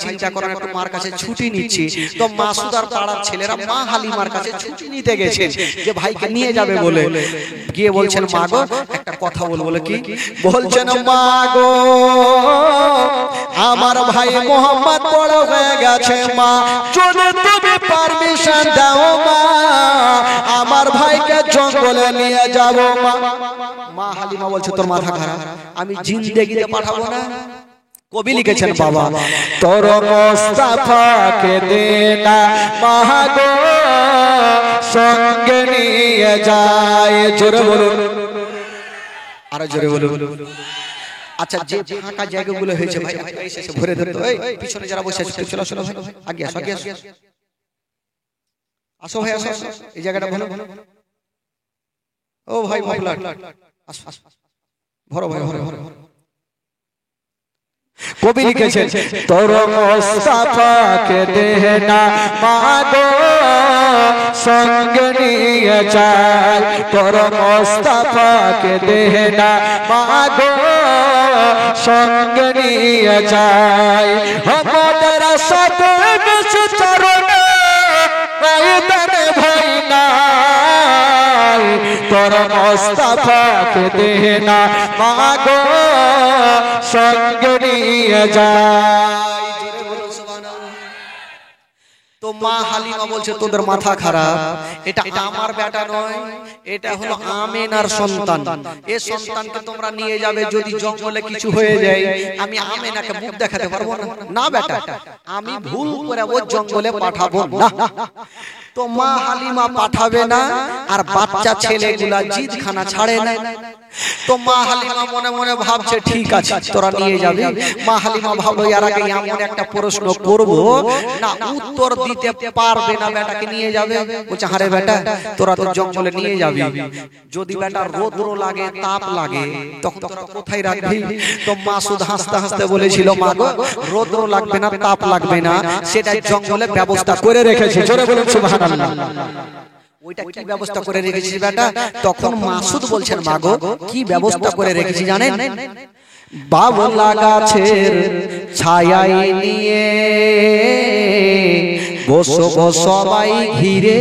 চিন্তা করেন একটু মার কাছে ছুটি নিচ্ছি, তো মাসুদ আর পাড়ার ছেলেরা মা হালিমার কাছে ছুটি নিতে গেছেন যে ভাইকে নিয়ে যাবে বলে। গিয়ে বলছেন মা গো একটা কথা বলবো। বলে কি বলছেন? মা গো আমার ভাই মোহাম্মদ বড় হয়ে গেছে মা, যদি তুমি পারমিশন দাও মা আমার ভাইকে জঙ্গলে নিয়ে যাব মা। মা হালিমা বলছে তোর মাথা খারাপ, আমি জিন্দেগিতে পাঠাবো না। কবি লিখেছেন বাবা তোর মোস্তফাকে দে না মা গো সঙ্গে নিয়ে যায়। জোরে বলুন, আরো জোরে বলুন। আচ্ছা যে ফাঁকা জায়গাগুলো হয়েছে ভাই এসে ভরে ধরতো, এই পিছনে যারা বসে আছে চলো চলো ভাই আগে আসো, আগে আসো, আসো ভাই আসো, এই জায়গাটা ভালো। ও ভাই মাফলার আসো আসো, ভরো ভাই ভরো ভরো। কবি লিখেছেন তোর মোস্তফাকে দে না মা গো সঙ্গে নিয়ে যায়, তোর মোস্তফাকে দে না মা গো সঙ্গে নিয়ে যায়। আমাদের সাথে বেশি চরণে ময়দানে ভয় নাই, তোর মোস্তফাকে দে না মা গো সঙ্গে নিয়ে যায়। তো মা হালিমা বলছে তোদের মাথা খারাপ, এটা আমার বেটা নয়, এটা হলো আমেনার সন্তান। এই সন্তানকে তোমরা নিয়ে যাবে, যদি জঙ্গলে কিছু হয়ে যায় আমি আমেনাকে মুখ দেখাতে পারবো না। না বেটা আমি ভুল করে ওই জঙ্গলে পাঠাবো না। তো মা হালিমা পাঠাবে না, আর বাচ্চা ছেলেগুলা জিদ খানা ছাড়ে না। তো মা হালিমা মনে মনে ভাবছে ঠিক আছে তোরা নিয়ে যাবি। মা হালিমা ভাবলো এর আগে এমন একটা প্রশ্ন করব না উত্তর দিতে পারবে না, বেটাকে নিয়ে যাবে। বলছে আরে বেটা তোরা তো জঙ্গলে নিয়ে যাবি, যদি বেটা রোদ্র লাগে তাপ লাগে তখন তোরা কোথায় রাখবি? তো মাসুদ হাসতে হাসতে বলেছিল মা গো রোদ্র লাগবে না তাপ লাগবে না, সেটা জঙ্গলে ব্যবস্থা করে রেখেছি। জোরে বলুন সুবহানাল্লাহ। ওইটা কি ব্যবস্থা করে রেখেছিস বেটা? তখন মাসুদ বলছেন মা গো কি ব্যবস্থা করে রেখেছি জানেন? বাবলা গাছের ছায়ায় নিয়ে বসবো সবাই ঘিরে,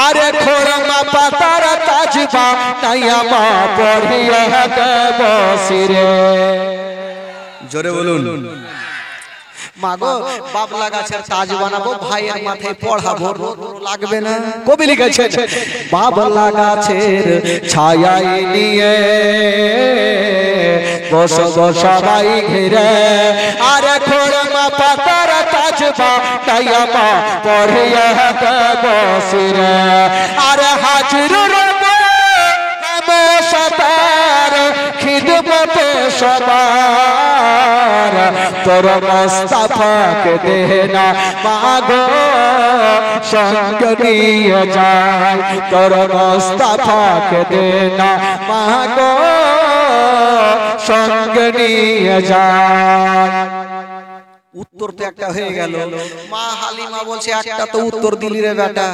আরে খোরমা পাতার তাজবা তাইয়া মা পড়িয়া বসিরে। জোরে বলুন। মাগো বাবলা গাছের তাজ বানাবো, ভাইয়ের মাথায় পড়াবো, লাগবে না। কবি লিখেছেন বাবলা গাছের ছায়ায় নিয়ে বসবো সবাই ঘিরে, আরে খোরমা পাতার তাজবা তাইয়া মা পড়িয়া বসিরে, আরে হাজির রবে সবার খিদমতে সবার, তোর মোস্তফাকে দে না মা গো সঙ্গে নিয়ে যায়, তোর মোস্তফাকে দে না মা গো সঙ্গে নিয়ে যায়। উত্তর তো একটা হয়ে গেল। মা হালিমা বলছে একটা তো উত্তর দিলি রে বেটা,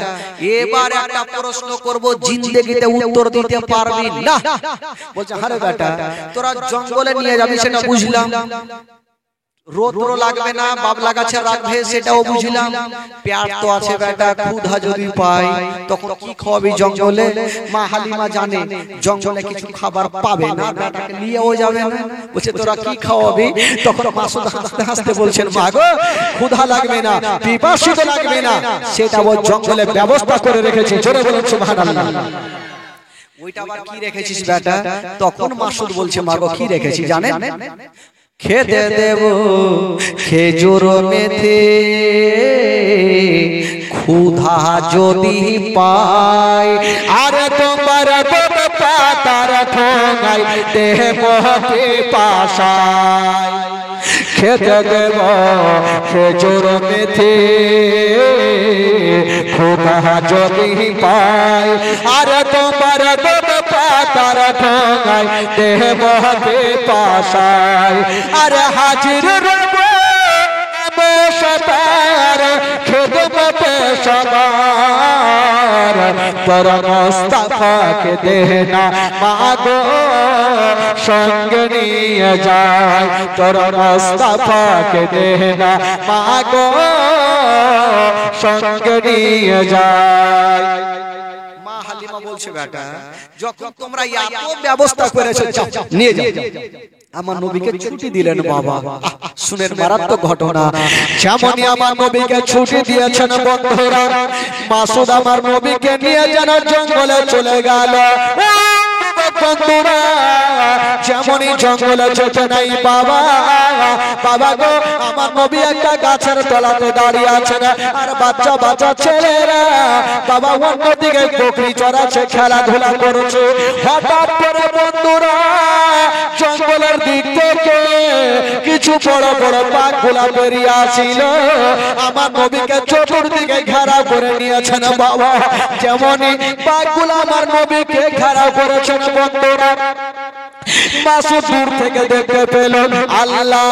এবার একটা প্রশ্ন করব জিন্দেগিতে উত্তর দিতে পারবি না। বলছে আরে বেটা তোরা জঙ্গলে নিয়ে যাবি সেটা বুঝলাম, রোদ্র লাগবে না বাবলা গাছে রাখবে সেটাও বুঝলাম, পেট তো আছে বেটা, ক্ষুধা যদি পাই তখন কি খাওয়াবি জঙ্গলে? মা হালিমা জানে জঙ্গলে কিছু খাবার পাবে না, বেটাকে নিয়েও যাবে না। বলছে তোরা কি খাওয়াবি? তখন মাসুদ হাসতে হাসতে বলছেন মা গো ক্ষুধা লাগবে না পিপাসিত লাগবে না, সেটা ও জঙ্গলে ব্যবস্থা করে রেখেছে। জোরে বলুন সুবহানাল্লাহ। ওইটা আবার কি রেখেছিস বেটা? তখন মাসুদ বলছে মা গো কি রেখেছি জানেন? খেতে দেব খেজুর মেথে, ক্ষুধা যদি পাই, আরে তোমার পাতার ঠোঙাই দেব পাশায়। খেতে দেব খেজুর মেথে, ক্ষুধা যদি পাই, আরে তোমার পাতার ঠোঙাই দেব পাশায়, আরে হাজির রব সবার খেদমতে সবার, তোর মুস্তাফাকে দেনা মাগো সঙ্গে নিয়ে যায় তোর মুস্তাফাকে দেনা মাগো সঙ্গে নিয়ে যায়। মা হালিমা বলছে বেটা যখন তোমরা এত ব্যবস্থা করেছো নিয়ে যাও। আমার নবীকে ছুটি দিলেন বাবা। শুনেন মারাত্মক ঘটনা। যেমনই আমার নবীকে ছুটি দিয়েছেন বন্ধুরা, মাসুদ আমার নবীকে নিয়ে যেন জঙ্গলে চলে গেল। বন্ধুরা যেমনই জঙ্গলে যেতে নাই বাবা, বাবা গো আমার নবী একটা গাছের তলাতে দাঁড়িয়ে আছেন আর বাচ্চা বাচ্চা ছেলেরা বাবা অন্যদিকে বকরি চড়াচ্ছে, খেলাধুলা করছে। হঠাৎ করে বন্ধুরা জঙ্গলের দিক থেকে কিছু বড় বড় বাঘগুলা বেরিয়ে আসছিল, আমার নবীকে চতুর্দিকে ঘেরাও করে নিয়েছেন বাবা। যেমনই বাঘগুলা আমার নবীকে ঘেরাও করেছেন বন্ধুরা, মাসুদ দূর থেকে দেখতে পেল আল্লাহ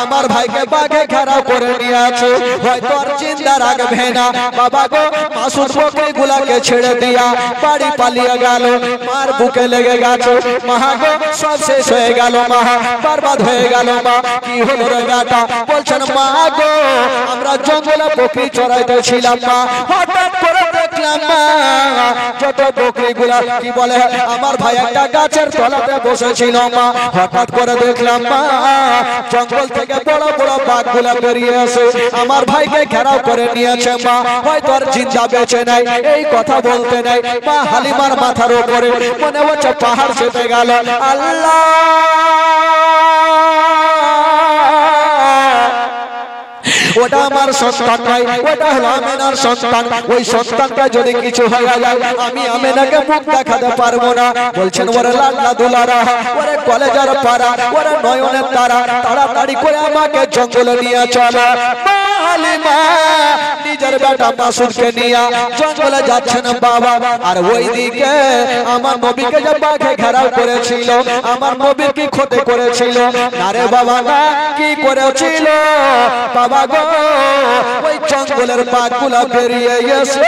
আমার ভাইকে বাঘে ঘেরাও করে নিয়ে আছে, হয়তো আর জিন্দা রাখবে না। বাবা গো মাসুদ বকরিগুলাকে ছেড়ে দিয়া বাড়ি পালিয়ে গেল। মার বুকে লেগে গেছে, মা গো সব শেষ হয়ে গেল, মা বরবাদ হয়ে গেল। মা কি হলো রে বেটা? বলছেন মা গো আমরা জঙ্গলে বকরি চড়াইতেছিলাম মা, হঠাৎ করে দেখলাম মা যত বকরিগুলা কি বলে আমার ভাই একটা গাছের তলাতে বসেছিল মা, হঠাৎ করে দেখলাম মা জঙ্গল থেকে বড় বড় বাঘগুলা বেরিয়ে এসে আমার ভাইকে ঘেরাও করে নিয়েছে মা, হয়তো আর জিন্দা বেঁচে নাই। এই কথা বলতে নাই মা হালিমার মাথার উপরে মনে হচ্ছে পাহাড় চেপে গেল। আল্লাহ ওটা আমার সন্তান নাই, ওটা হলো আমেনার সন্তান। ওই সন্তানটা যদি কিছু হয়ে যায় আমি আমেনাকে মুখ দেখাতে পারবো না। বলছেন ওরে লাডলা দুলারা, ওরে কলেজার পাড়া, ওরে নয়নের তারা, তাড়াতাড়ি করে আমাকে জঙ্গলে নিয়ে চলো। হালিমা নিজের বেটা মাসুদকে নিয়ে জঙ্গলে যাচ্ছেন বাবা। আর ওইদিকে আমার নবীকে যে বাঘে ঘেরাও করেছিল, আমার নবীর কি ক্ষতি করেছিল? আরে বাবা না, কি করেছিল বাবা গো? ওই জঙ্গলের বাঘগুলা বেরিয়ে গেছে,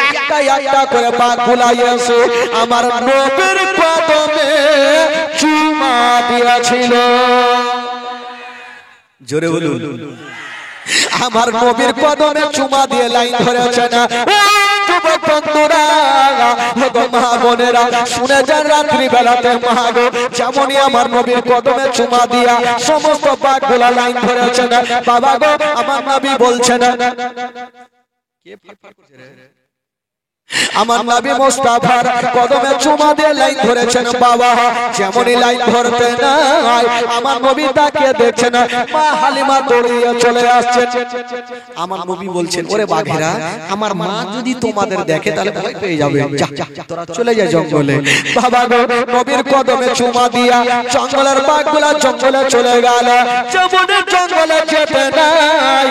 একটা একটা করে বাঘগুলা এসে আমার নবীর কদমে চুমা দিয়েছিল। জোরে বলুন। আমার নবীর কদমে চুমা দিয়ে লাইন ধরেছে না। যুবক বন্ধুরা মা বোনেরা শুনে যান, রাত্রি বেলাতে মা গো যেমনই আমার নবীর কদমে চুমা দিয়া সমস্ত বাঘগুলা লাইন ধরেছে না বাবা গো, আমার নবী বলছেন আমার নবী মুস্তাফার কদমে চুমা দিয়ে লাইন ধরেছেন বাবা। যেমনই লাইন ধরতে নাই আমার নবী তাকিয়ে দেখছেন, মা হালিমা দৌড়িয়ে চলে আসছেন। আমার নবী বলছেন ওরে বাঘেরা, আমার মা যদি তোমাদের দেখে তাহলে ভয় পেয়ে যাবে, তোরা চলে যায় জঙ্গলে। বাবা গো নবীর কদমে চুমা দিয়া জঙ্গলের বাঘগুলা জঙ্গলে চলে গেল। যেমনই জঙ্গলে যেতে নাই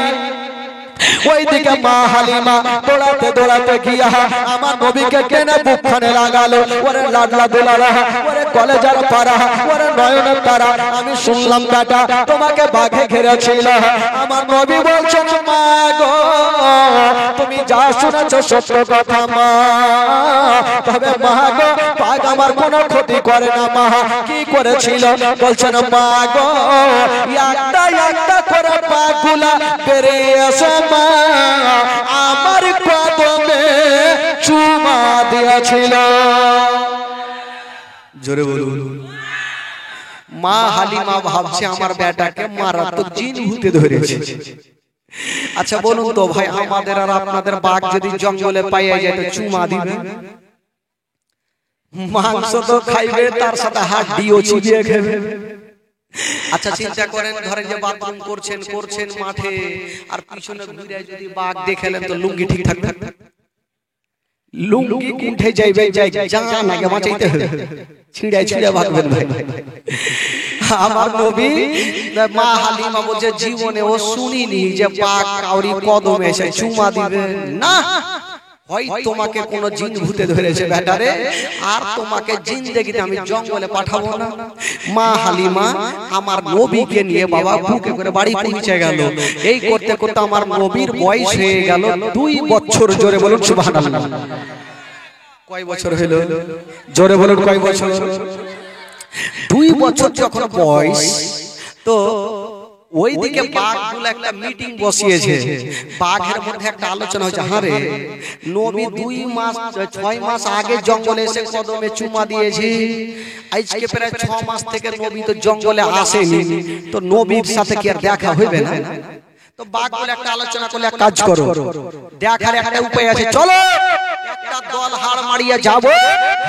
ওইদিকে মা হালিমা দৌড়াতে দৌড়াতে গিয়া আমার নবীকে টেনে বুকখানে লাগালো। ওরে লাডলা দুলারা, ওরে কলেজার পাড়া, ওরে নয়নের তারা, আমি শুনলাম বেটা তোমাকে বাঘে ঘিরেছিল। আমার নবী বলছেন মা গো তুমি যা শুনেছো সত্য কথা মা, তবে মা গো বাঘ আমার কোনো ক্ষতি করে না মা। কি করেছিল? বলছেন মা গো একটা একটা করে বাঘগুলা বেরিয়ে এসে মা আমার কদমে চুমা দিয়েছিল। জোরে বলুন। মা হালিমা ভাবছে আমার বেটাকে মারাত্মক জিন ভূতে ধরেছে। আচ্ছা বলুন তো ভাই, আমাদের আর আপনাদের বাঘ যদি জঙ্গলে পাইয়া যায় তো চুমা দিবে? মাংস তো খাইবে, তার সাথে হাড্ডিও চিবিয়ে খাবে। আচ্ছা চিন্তা করেন, ধরেন যে বাথরুম করছেন মাঠে, আর পিছনে ঘুরে যদি বাঘ দেখলেন তো লুঙ্গি ঠিক থাকবে? লুঙ্গি উঠে যাইবে, জান আগে বাঁচাইতে হবে, ছিঁড়ে ভাগবেন ভাই। আমার নবী মা হালিমা বলছে জীবনে ও শুনিনি যে বাঘ কাউরি কদমে এসে চুমা দিবে না। হয় তোমাকে কোনো জিন ভূতে ধরেছে বেটারে, আর তোমাকে জিন্দেগিতে আমি জঙ্গলে পাঠাবো না। মা হালিমা আমার নবীকে নিয়ে বাবা বুকে করে বাড়ি পৌঁছে গেল। এই করতে করতে আমার নবীর বয়স হয়ে গেল 2 বছর। জোরে বলুন সুবহানাল্লাহ। কয় বছর হলো? জোরে বলুন কয় বছর? 2 বছর যখন বয়স, তো ওইদিকে বাঘগুলো একটা মিটিং বসিয়েছে। বাঘের মধ্যে একটা আলোচনা হচ্ছে, হ্যাঁ রে নবী 6 মাস আগে জঙ্গলে এসে কদমে চুমা দিয়েছি, আজকে প্রায় 6 মাস থেকে নবী তো জঙ্গলে আসেনি, তো নবীর সাথে কি আর দেখা হইবে না? তো বাঘগুলো একটা আলোচনা করলে এক কাজ করো, দেখার একটা উপায় আছে, চলো একটা দল হাড় মারিয়ে যাব,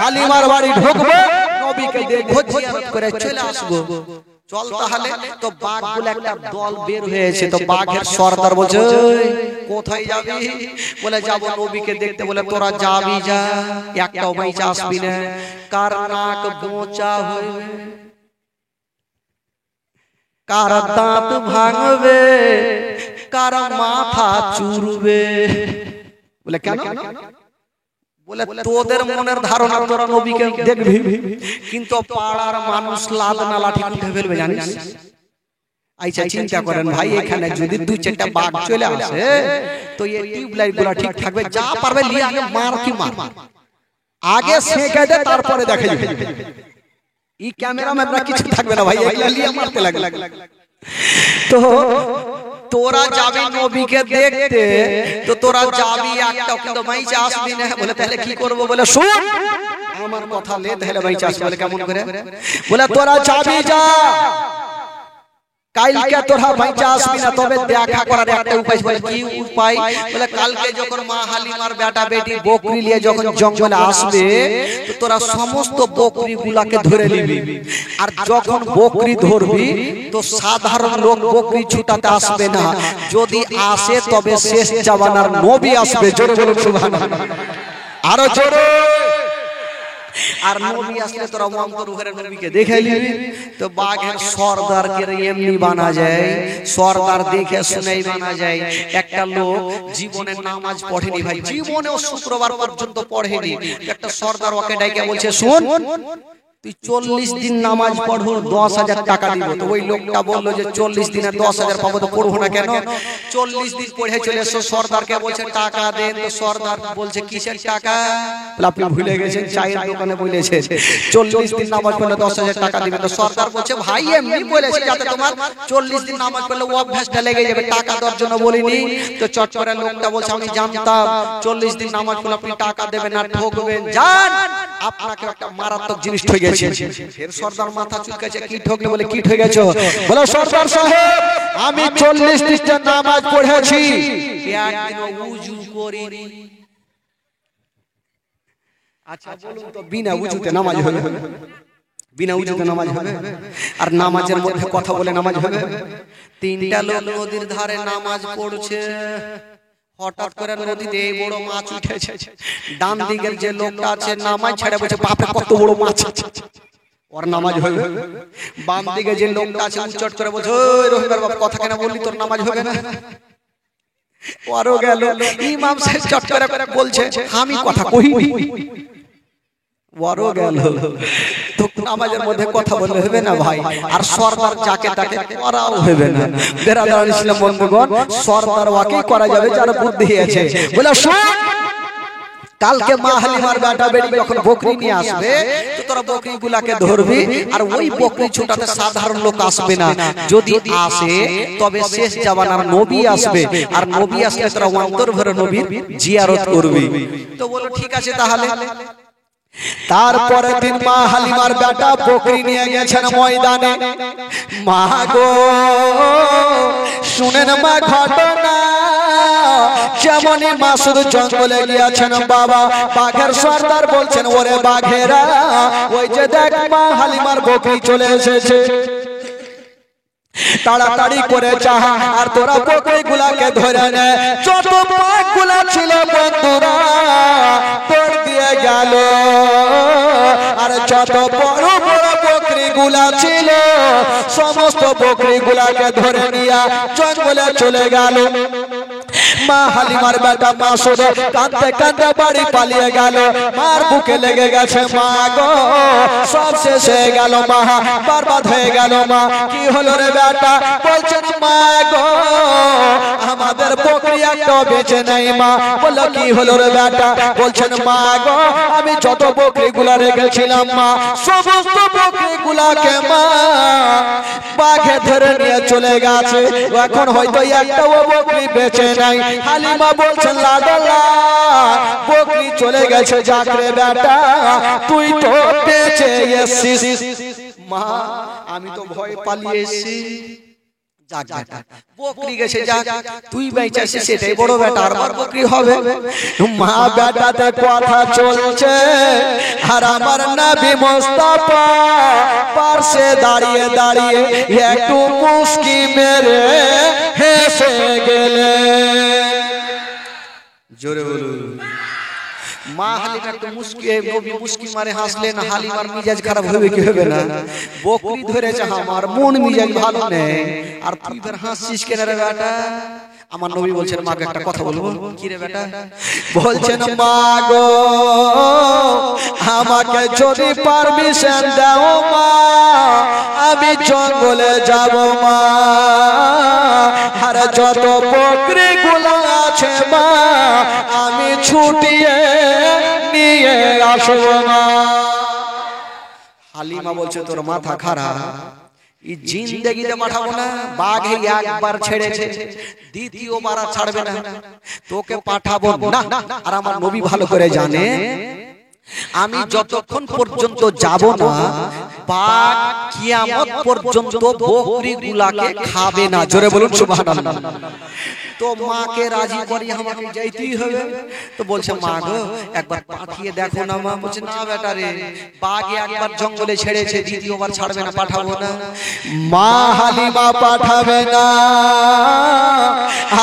হালিমার বাড়ি ঢুকবো, নবীকে দেখবো, জিয়ারত করে চলে আসবো। চল তাহলে। তো বাঘগুলো একটা দল বের হয়েছে। তো বাঘের সর্দার বলছে, কোথায় যাবি? বলে যাব নবীকে দেখতে। বলে তোরা যাবি যা, একটাও বাইচা আসবি না। কার নাক বোঁচা হইবে, কার দাঁত ভাঙবে, কার মাথা চুরবে। বলে কেন? বলে তোদের মনের ধারণা তোরা নবীকে দেখবি, কিন্তু পাড়ার মানুষ লাল না লাঠি উঠে ফেলবে জানিস। আচ্ছা চিন্তা করেন ভাই, এখানে যদি 2-4টা বাঘ চলে আসে, তো এই টিউবলাইট গুলা ঠিক থাকবে, যা পারবে লিয়ে আগে মার কি মার, আগে সেঁকে দে তারপরে দেখে যাবে। এই ক্যামেরাম্যানরা কিছু থাকবে না ভাই, এগুলা লিয়ে মারতে লাগে। তো তোরা যাবি নবীকে দেখতে, তো তোরা যাবি, একটা কিন্তু মাইচা আসবি না। বলে তাহলে কি করব? বলে শুন আমার কথা লে, তাহলে মাইচা আসবে। বলে কেমন করে? বলে তোরা যাবি যা, কালকে তোরা মাইচা আসবি না, তবে দেখা করার একটা উপায়। বলে কি উপায়? বলে কালকে যখন মা হালিমার বেটা বেটি বকরি নিয়ে যখন জঙ্গলে আসবে, তো তোরা সমস্ত বকরি গুলাকে ধরে নিবি। আর যখন বকরি ধরবি, তো সাধারণ লোক বকরি ছুটাতে আসবে না, যদি আসে তবে শেষ জামানার নবী আসবে। জোরে বলুন সুবহানাল্লাহ, আরো জোরে। আর নবী আসলে তোরা অন্তর ঘরে নবীকে দেখে নিবি। তো বাঘের সর্দারকে এমনি বানা যায়, সর্দার দেখে শুনেই বানা যায়। একটা লোক জীবনে নামাজ পড়েনি ভাই, জীবনেও শুক্রবার পর্যন্ত পড়েনি। একটা সর্দার ওকে ডাইকে বলছে, শুন তুই 40 দিন নামাজ পড়ো, 10,000 টাকা দিব। তো ওই লোকটা বললো যে 40 দিনে 10,000 পাবো, তো পড়বো না কেন? 40 দিন পড়ে চলে এসো, সর্দারকে বলছে টাকা দেন। তো সর্দার বলছে কিসের টাকা? আপনি ভুলে গেছেন, চায়ের দোকানে বলেছে 40 দিন নামাজ পড়লে 10,000 টাকা দিবে। তো সর্দার বলছে ভাই এমনি বলেছি যাতে তোমার 40 দিন নামাজ পড়লে অভ্যাসটা লেগে যাবে, টাকা দেওয়ার জন্য বলিনি। তো চট করে লোকটা বলছে আমি জানতাম 40 দিন নামাজ পড়লে আপনি টাকা দেবেন না, ঠকবেন, যান আপনাকে একটা মারাত্মক জিনিস ঠকে গেছে। এর সর্দার মাথা চুলকাছে, কি ঠকলে? বলে কি ঠকে গেছো? বলে সর্দার সাহেব আমি 40 দিন নামাজ পড়েছি, একদিনও ওযু করিনি। আচ্ছা বলুন তো বিনা ওযুতে নামাজ হবে? বিনা ওযুতে নামাজ হবে? আর নামাজের মধ্যে কথা বলে নামাজ হবে? 3টা লোক নদীর ধারে নামাজ পড়ছে, হঠাৎ করে নদীতে এই বড় মাছ উঠেছে। ডান দিকের যে লোকটা আছে নামাজ ছেড়ে বলছে বাপরে কত বড় মাছ, ওর নামাজ হবে? বাম দিকে যে লোকটা আছে উচ্চট করে বলছে ওই রহিমের বাপ কথা কেন বললি, তোর নামাজ হবে না? ওরও গেল। ইমাম সাহেব চট করে বলছে আমি কথা কইনি, ওরও গেল। তো নামাজের মধ্যে কথা বললে হবে না ভাই, আর সর্দার যাকে তাকে করাও হবে না। বেরাদার ইসলাম বন্ধুগণ, সর্দার ওয়াকেই করা যাবে যার বুদ্ধি আছে। বলে শুন কালকে মা হালিমার বেটা বেটি যখন বকরি নিয়ে আসবে, তো তোরা বকরি গুলাকে ধরবি, আর ওই বকরি ছুটাতে সাধারণ লোক আসবে না, যদি আসে তবে শেষ জামানার নবী আসবে, আর নবী আসলে তোরা অন্তর ভরে নবীর জিয়ারত করবি। তো বলো ঠিক আছে তাহলে। তারপরে দিন মা হালিমার বেটা বকরি নিয়ে গেছেন ময়দানে। মা গো শুনেন মা ঘটনা, যেমনই মা শুধু জঙ্গলে গিয়েছেন বাবা, বাঘের সর্দার বলছেন ওরে বাঘেরা ওই যে দেখ মা হালিমার বকরি চলে এসেছে, তাড়াতাড়ি করে চাহা আর তোরা বকরি গুলাকে ধরে নে। যত বাঘ গুলা ছিল বন্ধুরা তোর দিয়ে গেল, আর যত বড় বড় বকরি গুলা ছিল সমস্ত বকরি গুলাকে ধরে নিয়ে জঙ্গলে চলে গেল। মা হালিমার বেটা মাসুদ কাঁদতে কাঁদতে বাড়ি পালিয়ে গেল। মার বুকে লেগে গেছে মা গো, সব শেষ হয়ে গেল মা, বরবাদ হয়ে গেল মা। কি হলো রে বেটা? বলছেন মা গো আমাদের বকরি একটা বেঁচে নেই মা। বললো কি হলো রে বেটা? বলছেন মা গো আমি যত বকরি গুলা রেখেছিলাম মা, সমস্ত বকরি গুলাকে মা বাঘে ধরে নিয়ে চলে গেছে। এখন হয়তো একটাও বকরি বেঁচে নাই। হালিমা বলছেন লাডালা বকরি চলে গেছে যাক রে বেটা, তুই তো বেঁচে এসেছিস। মা আমি তো ভয় পালিয়ে এসেছি। যাক বেটা বকরি গেছে যাক, তুই বেঁচে আছিস সেটাই বড় বেটা, আর বকরি হবে। মা বেটাতে কথা চলছে আর আমার নবী মুস্তাফা পাশে দাঁড়িয়ে দাঁড়িয়ে একটু মুস্কি মেরে হেসে গেলে। জোরে বলুন। মা হালিমা একটু মুস্কি, নবী মুস্কি মারে হাসলেন। হালিমার মিজাজ খারাপ হবে কি হবে না? বকরি ধরেছে আমার, মন মিজাজ ভালো নেই, আর তুই ফের হাসছিস কেন রে বেটা? আমার নবী বলছেন মাকে একটা কথা বলবো। কি রে বেটা? বলছেন মা গো আমাকে যদি পারমিশন দাও মা, আমি জঙ্গলে যাব মা, আর যত বকরি গুলো আছে মা আমি ছুটিয়ে নিয়ে আসবো মা। হালিমা বলছে তোর মাথা খারাপ, এই জিন্দেগিতে পাঠাবো না। বাঘ একবার ছেড়েছে, দ্বিতীয়বার আর ছাড়বে না, তোকে পাঠাবো না। আর আমার নবী ভালো করে জানে আমি যতক্ষণ পর্যন্ত যাব না বাঘ কিয়ামত পর্যন্ত বকরি গুলাকে খাবে না। জোরে বলুন সুবহানাল্লাহ। তো মাকে রাজি করি আমাকে যাইতেই হবে। তো বলছে মা গো একবার পাঠিয়ে দেখো না মা। বলছে না বেটা রে, বাঘ একবার জঙ্গলে ছেড়েছে, দ্বিতীয়বার ছাড়বে না, পাঠাবো না। মা হালিমা পাঠাবে না,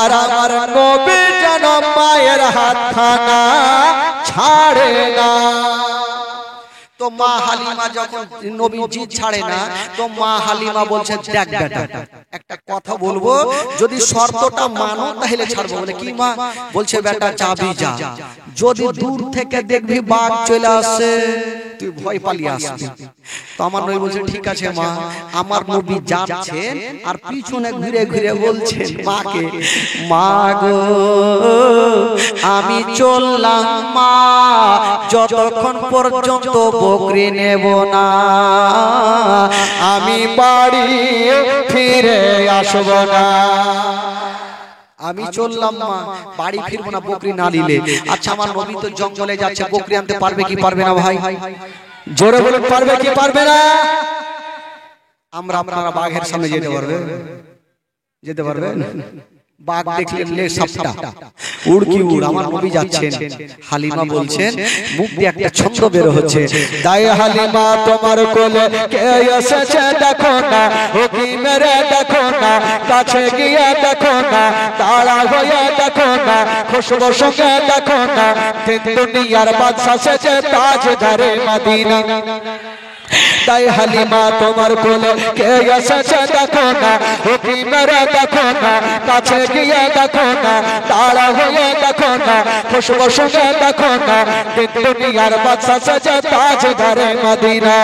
আর আমার নবী যেন মায়ের হাতখানা ছাড়ে না। তো মা হালিমা যখন নবী জিদ ছাড়ে না, তো মা হালিমা বলছে দেখ বেটা একটা কথা বলবো, যদি শর্তটা মানো তাহলে ছাড়বো। বলে কি মা? বলছে বেটা যাবি যা, যদি দূর থেকে দেখবি বাঘ চলে আসে তুই ভয় পালিয়ে আসবি। তো আমার নবী বলছে ঠিক আছে মা। আমার নবী যাচ্ছেন আর পিছনে ঘুরে ঘুরে বলছেন মাকে, মা গো আমি চললাম মা, যতক্ষণ পর্যন্ত বকরি নেব না আমি বাড়ি ফিরে আসব না। আমি চললাম মা, বাড়ি ফিরবো না বকরি না নিলে। আচ্ছা আমার নবী তো জঙ্গলে যাচ্ছে, বকরি আনতে পারবে কি পারবে না ভাই? জোরে বলুন পারবে কি পারবে না? আমরা আপনারা বাঘের সামনে যেতে পারবে? যেতে পারবেন? বাঘ দেখলেন লে সাপটা উড় কি উড়। আমার নবী যাচ্ছেন, হালিমা বলছেন মুখ দিয়ে একটা ছন্দ বের হচ্ছে, দাই হালিমা তোমার কোলে কে এসেছে দেখো না, ও কি মেরে দেখো না, কাছে গিয়ে দেখো না, তাড়া হয়ে দেখো না, খুশবু সঙ্গে দেখো না, তিন দুনিয়ার বাদশা সেজে তাজ ধরে মদিনা। তাই হালিমা তোমার কোলে কে এসেছে দেখো না, ও কি মেরে দেখো না, কাছে গিয়ে দেখো না, তাড়া হয়ে দেখো না, খুশবু সঙ্গে দেখো না, দুনিয়ার বাদশা সেজে তাজ ধরে মদিনা।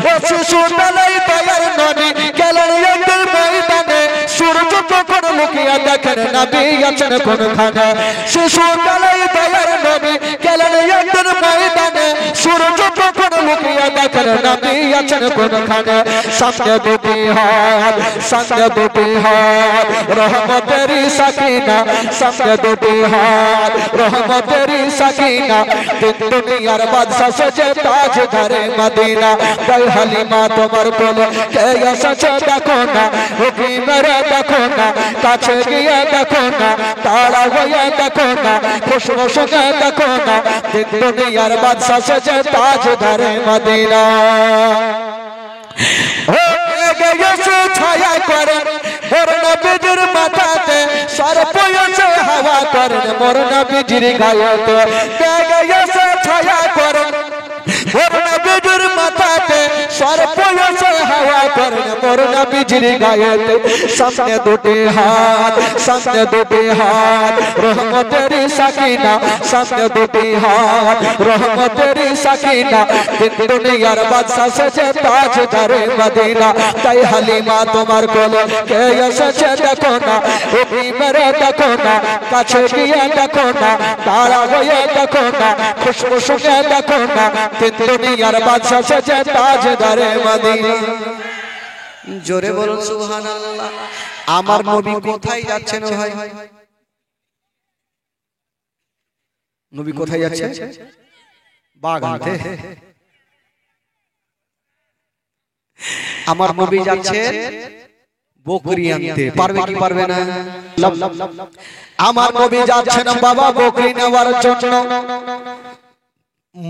ও শিশু বেলায় দয়ার নবী গেলেন একদিন ময়দানে, সূর্য তখন লুকিয়ে দেখেন নবী আছেন কোনখানে। শিশু বেলায় দয়ার নবী গেলেন একদিন ময়দানে, সূর্য তখন লুকিয়ে দেখেন নবী আছেন কোনখানে। সামনে দুটি হাত, সামনে দুটি হাত রহমতেরি সাকিনা, সামনে দুটি হাত রহমতেরি সাকিনা, তিন দুনিয়ার বাদশা সেজে তাজ ধরে মদিনা। তাই হালিমা তোমার কোলে কে এসেছে দেখো না, ও কি মেরে দেখো না, কাছে গিয়ে দেখো না, তাড়া হয়ে দেখো না, খুশবু সঙ্গে দেখো না, তিন দুনিয়ার বাদশা সেজে তাজ ধরে মদিনা। ছায়া করেন মোর নবীজির মাথাতে, সর্প এসে হাওয়া করেন মোর নবীজির গায়েতে। ছায়া করেন মোর নবীজির মাথাতে, सर्प से हवा करने मोरना बिजली गायते सामने दुटे हाथ रहमतेरी सकीना सामने दुटे हाथ रहमतेरी सकीना दिन दुनियार बादशाह से ताजदारे मदीना ताई हालिमा তোমার কোলে কে এসেছে দেখো না ওই মেরে দেখো না কাছে গিয়ে দেখো না তারা হয়ে দেখো না খুশবু শুকে দেখো না তিন দুনিয়ার বাদশা সেজে তাজদারে মদিনা জোরে বলুন সুবহানাল্লাহ। আমার নবী কোথায় যাচ্ছেন ভাই? নবী কোথায় যাচ্ছে? বাগানে। আমার নবী যাচ্ছে বকরি আনতে। পারবে কি পারবে না? আমার নবী যাচ্ছেন বাবা বকরি নেওয়ার জন্য।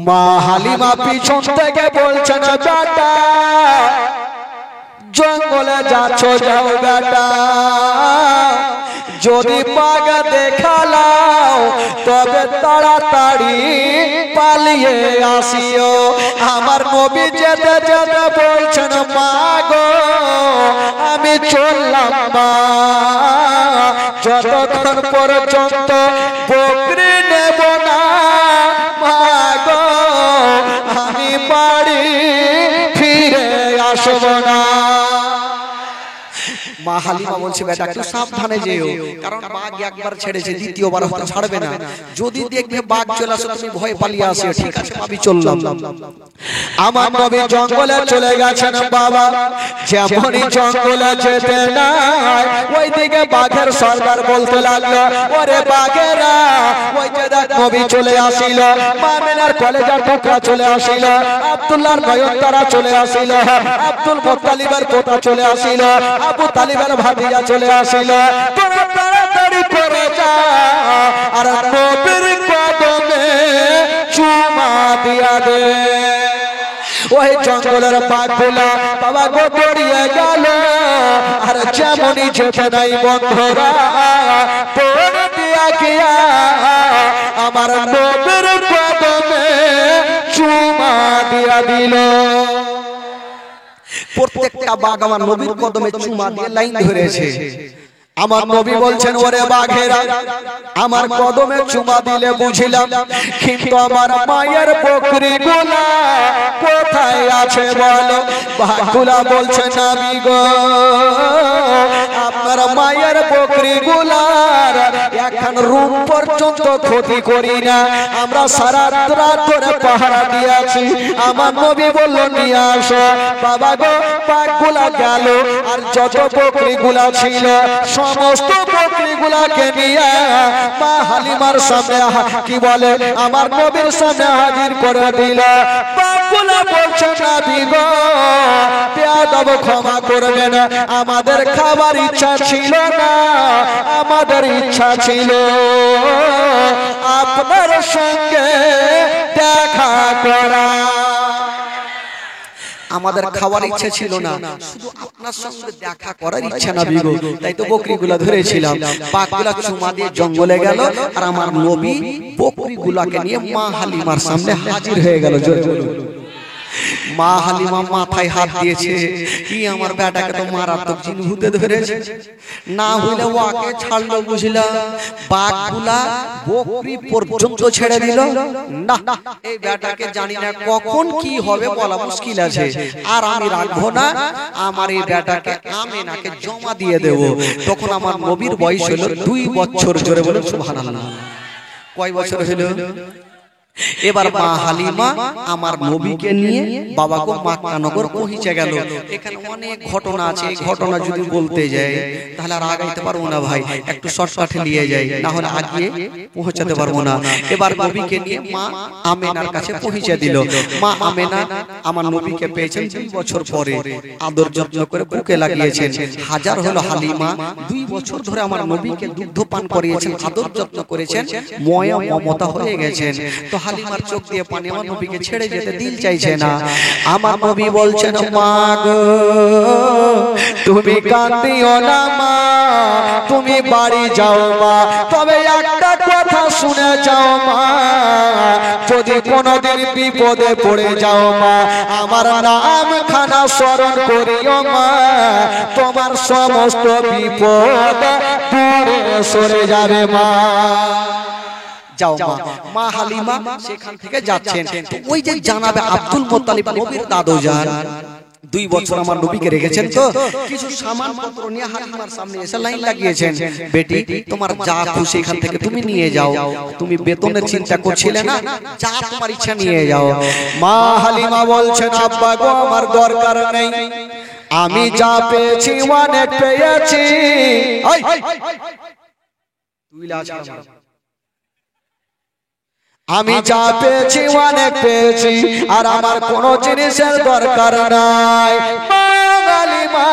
মা হালিমা পিছন থেকে বলছেন বেটা জঙ্গলে যাচ্ছ যাও বেটা, যদি বাঘ দেখালাও তবে তাড়াতাড়ি পালিয়ে আসিও। আমার নবী যেতে যেতে বলছেন মা গো আমি চললাম মা, যতক্ষণ পর্যন্ত বকরি নেব না মা গো আমি বাড়ি ফিরে আসব না। মা হালিমা বলছে বেটা একটু সাবধানে যেও, কারণ বাঘ একবার ছেড়েছে দ্বিতীয়বার হয়তো ছাড়বে না। যদি দেখবে বাঘ চলে আসে তুমি ভয় পালিয়ে আসো। ঠিক আছে আমি চললাম। আমার নবী জঙ্গলে চলে গেছেন বাবা। যেমনই জঙ্গলে যেতে নাই ওইদিকে বাঘের সর্দার বলতে লাগলো ওরে বাঘেরা ওই যে দেখ নবী চলে আসিল, মামিনার কলেজার টুকরা চলে আসিল, আব্দুল্লাহর নয়নতারা চলে আসিল, আব্দুল মুত্তালিবের পোতা চলে আসিল, আবু তালিবের ভাতিজা চলে আসিল। তোরা তাড়াতাড়ি করে যা আর নবীর কদমে চুমা দিয়া দে। ওই জঙ্গলের বাঘগুলা বাবা গো দৌড়িয়ে গেল, আর যেমনই যেতে নাই বন্ধুরা দৌড় দিয়া গিয়া আমার নবীর কদমে চুমা দিয়া দিল। প্রত্যেকটা বাঘ আমার নবীর কদমে চুমা দিয়ে লাইন ধরেছে। আমার নবী বলছেন ওরে বাঘেরা আমার কদমে চুমা দিলে বুঝিলাম, কিন্তু আমার মায়ের বকরি গুলা কোথায় আছে বলো? বাঘগুলা বলছে নবী গো আপনার মায়ের বকরি গুলার এখন রূপ পর্যন্ত ক্ষতি করি না, আমরা সারা রাত ধরে পাহারা দিয়েছি। আমার নবী বলল নিয়ে আসো। বাবা গো বাঘগুলা গেল, আর যত বকরি গুলা ছিল সমস্ত বকরি গুলাকে নিয়ে মা হালিমার সামনে কি বলে আমার নবীর সামনে হাজির করে দিল। বাঘগুলা বলছে নবী গো বেয়াদব ক্ষমা করবেন, আমাদের খাবার ইচ্ছা ছিল না, আমাদের ইচ্ছা ছিল আপনার সঙ্গে দেখা করা। আমাদের খাওয়ার ইচ্ছা ছিল না, শুধু আপনার সঙ্গে দেখা করার ইচ্ছা না বিগো, তাই তো বকরিগুলা ধরেছিলাম। বাঘগুলা চুমা দিয়ে জঙ্গলে গেল, আর আমার নবী বকরিগুলাকে নিয়ে মা হালিমার সামনে হাজির হয়ে গেল। জোরে বলুন। মা হালিমা মাথায় হাত দিয়েছে, কি আমার বেটাকে তো মারাত্মক জিন ভূতে ধরেছে, না হইলে ওকে ছাড়লো বুঝলাম, বাঘগুলা বকরি পর্যন্ত ছেড়ে দিল না। এই বেটাকে জানি না কখন কি হবে বলা মুশকিল আছে, আর আমি রাখবো না, আমার এই বেটাকে আমেনাকে জমা দিয়ে দেব। তখন আমার নবীর বয়স হলো 2 বছর। জোরে বলুন সুবহানাল্লাহ। কয় বছর হলো? এবার মা হালিমা আমার নবীকে নিয়ে বাবাকে মক্কা নগর পৌঁছে গেল। এখানে অনেক ঘটনা আছে, এই ঘটনা যদি বলতে যাই তাহলে আর আগাইতে পারবো না ভাই, একটু শর্টকাটে নিয়ে যাই, না হলে আগিয়ে পৌঁছাতে পারবো না। এবার নবীকে নিয়ে মা আমেনার কাছে পৌঁছে দিল। মা আমেনা আমার নবীকে পেয়েছেন 2 বছর পরে, আদর যত্ন করে বুকে লাগিয়েছেন। হাজার হলো হালিমা 2 বছর ধরে আমার নবীকে দুগ্ধ পান করিয়েছেন, আদর যত্ন করেছেন, ময়া মমতা হয়ে গেছেন। তো হালিমার চোখ দিয়ে পানি, আমার নবীকে ছেড়ে যেতে দিল চাইছে না। আমার নবী বলছেন মা গো তুমি কাঁদিও না মা, তুমি তুমি বাড়ি যাও মা, তবে একটা কথা শুনে যাও মা, যদি কোনোদিন বিপদে পড়ে যাও মা, আমার নাম খানা স্মরণ করিও মা, তোমার সমস্ত বিপদ দূরে সরে যাবে মা। যাও মা। মা হালিমা সেখান থেকে যাচ্ছেন। তো ওই যে জানাবে আব্দুল মুত্তালিব নবীর দাদু যান, 2 বছর আমার নবীকে রেখেছেন, তো কিছু সামান পত্র নিয়ে হালিমার সামনে এসে লাইন লাগিয়েছেন, বেটি তোমার যা খুশি এখান থেকে তুমি নিয়ে যাও, তুমি বেতনের চিন্তা করছিলে না, যা তোমার ইচ্ছা নিয়ে যাও। মা হালিমা বলছেন, আব্বা গো আমার দরকার নেই, আমি যা পেয়েছি অনেক পেয়েছি। আমি যা পেয়েছি অনেক পেয়েছি, আর আমার কোনো জিনিসের দরকার নাই। মা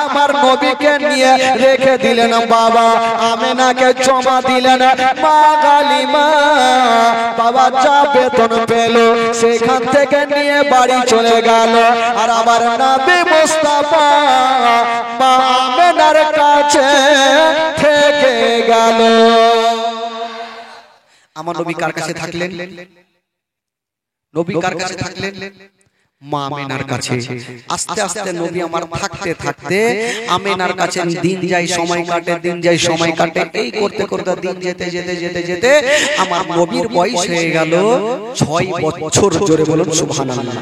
আমার নবীকে নিয়ে রেখে দিলেন বাবা, আমেনাকে জমা দিলেন। মা গালিমা বাবা যা বেতন পেল সেখান থেকে নিয়ে বাড়ি চলে গেল, আর আমার নবী মুস্তাফা মা আমেনার কাছে থেকে গেল। আমার নবী কার কাছে থাকলেন? নবী কার কাছে থাকলেন? মা আমেনার কাছে। আস্তে আস্তে নবী আমার থাকতে থাকতে আমেনার কাছে দিন যায় সময় কাটে, দিন যায় সময় কাটে, এই করতে করতে দিন যেতে যেতে যেতে যেতে আমার নবীর বয়স হয়ে গেল 6 বছর। জোরে বলুন সুবহানাল্লাহ।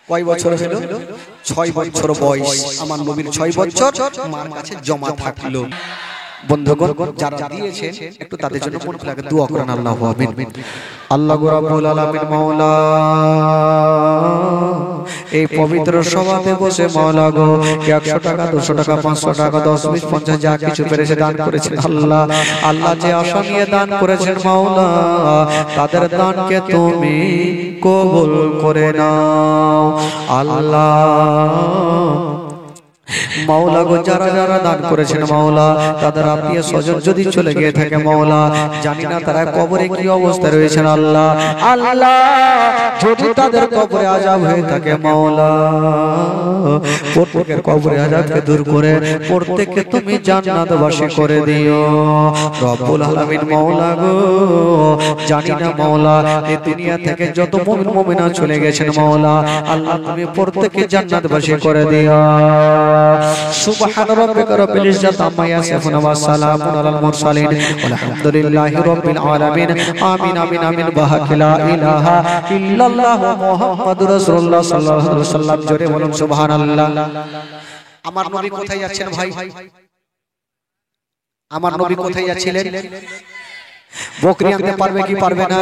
কয় বছর হলো? 6 বছর বয়স আমার নবীর। 6 বছর মার কাছে জমা থাকলো। বন্ধুগণ যারা দিয়েছেন একটু তাদের জন্য মন খুলে দোয়া করেন। আল্লাহু আমিন। আল্লাহ রাব্বুল আলামিন মাওলা এই পবিত্র সভাতে বসে মাওলা গো 100 টাকা 200 টাকা 500 টাকা 10 20 50 যা কিছু পেরেছে দান করেছেন আল্লাহ। আল্লাহ যে আশা নিয়ে দান করেছেন মাওলা, তাদের দানকে তুমি কবুল করে নাও আল্লাহ। মাওলা গো যারা যারা দান করেছেন মাওলা, তাদের আত্মীয় স্বজন যদি চলে গিয়ে থাকে মাওলা, জানি না তারা কবরে কি অবস্থা রয়েছেন আল্লাহ। আল্লাহ যদি তাদের কবরে আযাব হয়ে থাকে মাওলা, প্রত্যেকের কবরে আযাবকে দূর করে প্রত্যেককে তুমি জান্নাতবাসী করে দিও রব্বুল আলামিন। মাওলা গো জানি না মাওলা এই দুনিয়া থেকে যত মুমিন মুমিনা চলে গেছেন মাওলা, আল্লাহ তুমি প্রত্যেককে জান্নাতবাসী করে দিও। সুবহান রাব্বিকা রাব্বিল ইজ্জাতি আম্মা ইয়াসিফুন ওয়া সালামুন আলাল মুরসালিন ওয়ালহামদুলিল্লাহি রাব্বিল আলামিন। আমিন আমিন আমিন। বাহাকি লা ইলাহা ইল্লাল্লাহ মুহাম্মাদুর রাসূলুল্লাহ সাল্লাল্লাহু আলাইহি ওয়াসাল্লাম। জোরে বলুন সুবহানাল্লাহ। আমার নবী কোথায় যাচ্ছেন ভাই? আমার নবী কোথায় যাচ্ছিলেন? বকরি আনতে পারবে কি পারবে না?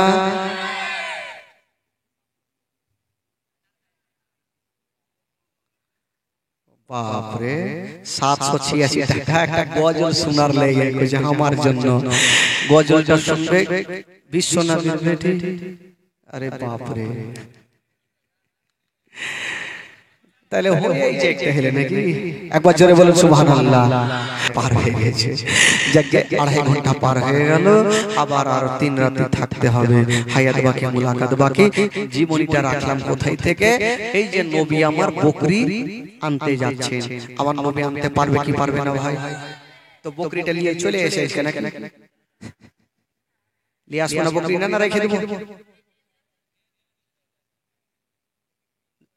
বাপরে 786 টাকা একটা গজল শোনার লেগে গেছে আমার জন্য। গজলটা শুনবে বিশ্বনাথের বেটি। আরে বাপরে, তাহলে হয়েই যে একটা হেলে নাকি? একবার জোরে বলুন সুবহানাল্লাহ। পার হয়ে গেছে, যাকে 2.5 ঘন্টা পার হয়ে গেল, আবার আর 3 রাতে থাকতে হবে। হায়াত বাকি, মুলাকাত বাকি। জীবনীটা রাখলাম কোথায় থেকে? এই যে নবী আমার বকরি আনতে যাচ্ছেন। আমার নবী আনতে পারবে কি পারবে না ভাই? তো বকরিটা নিয়ে চলে এসেছে নাকি? নিয়ে আসবো না বকরি, না রেখে দেবো?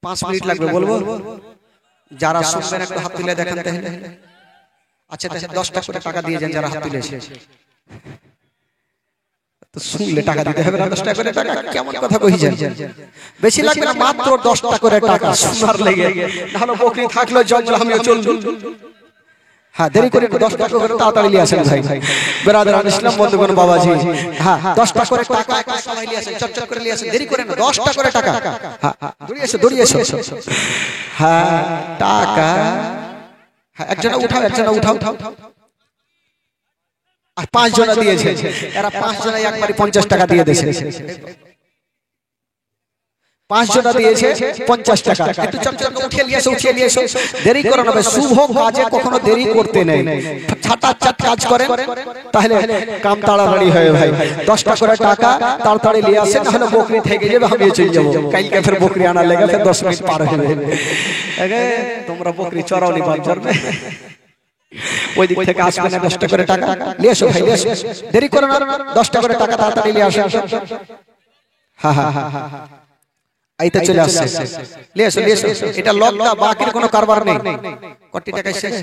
5 মিনিট লাগবে বলবো? যারা শুনবেন একটু হাত তুলে দেখেন তাহলে। আচ্ছা 10 টাকা দিয়ে যান যারা হাত তুলেছে। তো শুনলে টাকা দিতে হবে না? 10 টাকা করে টাকা কেমন কথা কইছেন? বেশি লাগবে না, মাত্র 10 টাকা করে টাকা শোনার লেগে। তাহলে বকরি থাকলো জঙ্গল, আমিও চলবো। হ্যাঁ দেরি করে 10 টাকা করে তাড়াতাড়ি নিয়ে আসেন ভাই। বেরাদারান ইসলাম বন্ধুগণ বাবাজি, হ্যাঁ 10 টাকা করে টাকা সবাই নিয়ে আসেন, চটচট করে নিয়ে আসেন, দেরি করেন না। 10 টাকা করে টাকা, হ্যাঁ দৌড়িয়ে এসো দৌড়িয়ে এসো। হ্যাঁ টাকা, হ্যাঁ একজনা উঠাও, একজনা উঠাও। আর 5 জনা দিয়েছে, এরা 5 জনা একবারে 50 টাকা দিয়ে দিয়েছে। 5 জনা দিয়েছে 50 টাকা। একটু চটচট উঠিয়ে নিয়ে এসো, উঠিয়ে নিয়ে এসো। দেরি করো না ভাই, শুভ কাজে কখনো দেরি করতে নেই। ছাটাছাট কাজ করেন তাহলে কাম তাড়াতাড়ি হয় ভাই। 10 টাকা করে টাকা তাড়াতাড়ি নিয়ে আসেন, না হলে বকরি থেকে যাবে, আমি চলে যাব। কালকে ফের বকরি আনা লেগে ফের 10 মিনিট পার হয়ে যাবে। তোমরা বকরি চড়াওনি বাদ করবে। ওই দিক থেকে আসবে না 10টা করে টাকা নিয়ে এসো ভাই নিয়ে এসো দেরি করো না 10টা করে টাকা তাড়াতাড়ি নিয়ে আসো হ্যাঁ হ্যাঁ হ্যাঁ আইতে চলে আসছে নিয়ে এসো নিয়ে এসো এটা লকটা বাকির কোনো কারবার নেই কত টাকা শেষ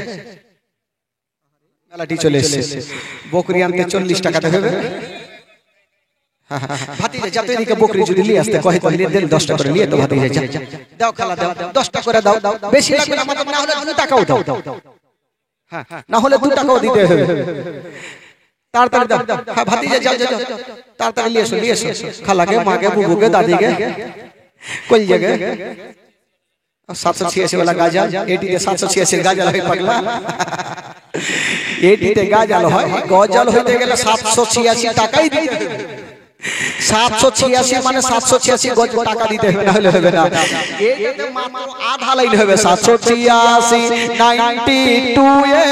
মেলাটি চলে এসেছে বকরি আনতে 40 টাকা দেবে ভাতিজা যাতে এদিকে বকরি যদি নিয়ে আসতে কয় তাহলে দেন 10টা করে নিয়ে তো ভাতিজা যা দাও খালা দাও 10টা করে দাও বেশি লাগবে না আমাদের না হলে 2 টাকাও দাও হ্যাঁ না হলে 2 টাকাও দিতে হবে তাড়াতাড়ি দাও হ্যাঁ ভাতিজা যাও যাও তাড়াতাড়ি নিয়ে এসো খালাকে মাকে বুবুকে দাদিকে কোন জায়গায় 786 वाला गाजल एटीতে 786 গাজাল হয় পাগলা এটিতে গাজাল হয় গজাল হইতে গেলে 786 টাকাই দিতে হবে 786 মানে 786 গজ টাকা দিতে হবে না হলে হবে না এটাতে মাত্র আধা লাইন হবে 786 92 এ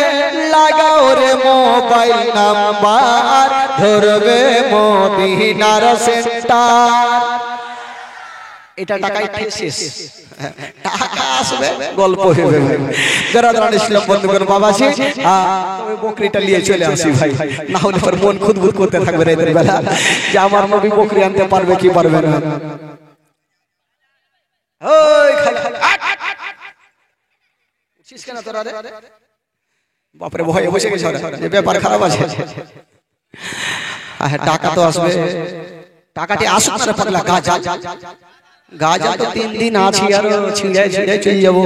লাগাও রে মোবাইল নাম্বার ধরবে মদিনার সেন্টার এটা টাকাই শেষ টাকা আসবে গল্প হবে যারা যারা ইসলাম বন্ধুগণ বাবাজি তবে বকরিটা নিয়ে চলে আসি ভাই না হলে পর মন খুদবুদ করতে থাকবে রাতের বেলা যে আমার নবী বকরি আনতে পারবে কি পারবে না ওই উঠিস কেন তোরা রে বাপরে ভয় বসে গেছে যে ব্যাপার খারাপ আছে হ্যাঁ টাকা তো আসবে টাকাটি আসুক না পাগলা গাজা তো 3 দিন আছে আর ছিঁড়ে চলে যাব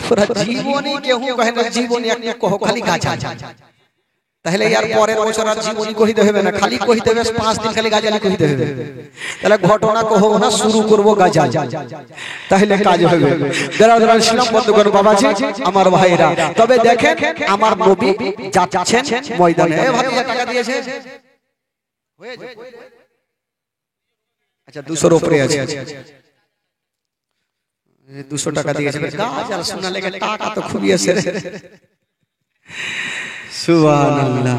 পুরা জীবনী কেউ কহে না জীবনী একটা কহ খালি গাজা তাহলে ইয়ার পরের বছর আর জীবনী কহিতে হবে না খালি কহিতে হবে 5 দিন খালি গাজালি কহিতে হবে তাহলে ঘটনা কহব না শুরু করব গাজা তাহলে কাজ হবে যারা যারা ইসলাম বন্ধুগণ বাবাজি আমার ভাইরা তবে দেখেন আমার নবী যাচ্ছেন ময়দানে এ ভাতিজা টাকা দিয়েছে হয়ে যায় আচ্ছা 200 এর উপরে আছে 200 টাকা দিয়েছে গাজাল শোনা লাগে টাকা তো খুবই আছে সুবহানাল্লাহ